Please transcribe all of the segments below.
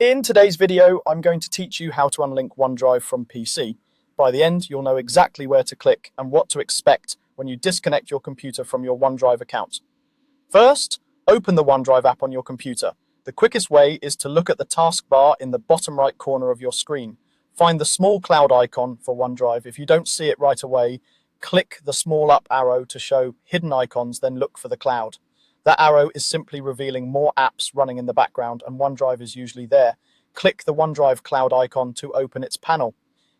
In today's video, I'm going to teach you how to unlink OneDrive from PC. By the end, you'll know exactly where to click and what to expect when you disconnect your computer from your OneDrive account. First, open the OneDrive app on your computer. The quickest way is to look at the taskbar in the bottom right corner of your screen. Find the small cloud icon for OneDrive. If you don't see it right away, click the small up arrow to show hidden icons, then look for the cloud. That arrow is simply revealing more apps running in the background, and OneDrive is usually there. Click the OneDrive cloud icon to open its panel.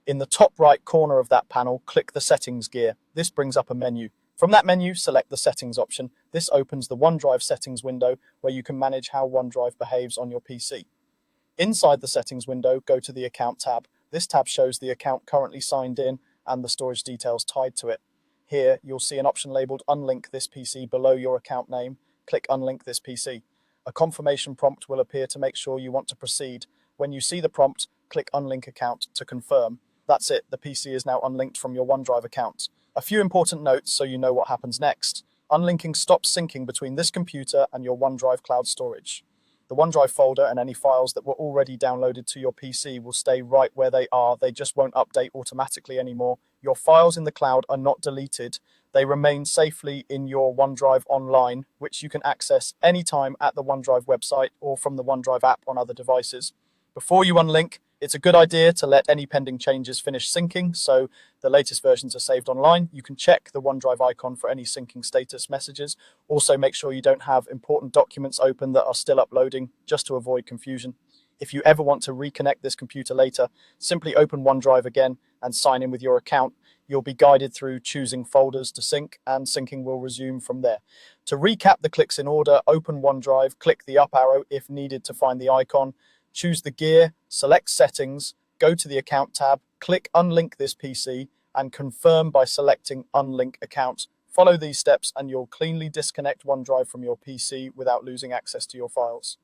In the top right corner of that panel, click the settings gear. This brings up a menu. From that menu, select the settings option. This opens the OneDrive settings window where you can manage how OneDrive behaves on your PC. Inside the settings window, go to the account tab. This tab shows the account currently signed in and the storage details tied to it. Here, you'll see an option labeled Unlink this PC below your account name. Click Unlink this PC. A confirmation prompt will appear to make sure you want to proceed. When you see the prompt, click Unlink Account to confirm. That's it, the PC is now unlinked from your OneDrive account. A few important notes so you know what happens next. Unlinking stops syncing between this computer and your OneDrive cloud storage. The OneDrive folder and any files that were already downloaded to your PC will stay right where they are. They just won't update automatically anymore. Your files in the cloud are not deleted. They remain safely in your OneDrive online, which you can access anytime at the OneDrive website or from the OneDrive app on other devices. Before you unlink, it's a good idea to let any pending changes finish syncing, so the latest versions are saved online. You can check the OneDrive icon for any syncing status messages. Also, make sure you don't have important documents open that are still uploading, just to avoid confusion. If you ever want to reconnect this computer later, simply open OneDrive again and sign in with your account. You'll be guided through choosing folders to sync, and syncing will resume from there. To recap the clicks in order, open OneDrive, click the up arrow if needed to find the icon, choose the gear, select settings, go to the account tab, click Unlink this PC, and confirm by selecting Unlink Account. Follow these steps and you'll cleanly disconnect OneDrive from your PC without losing access to your files.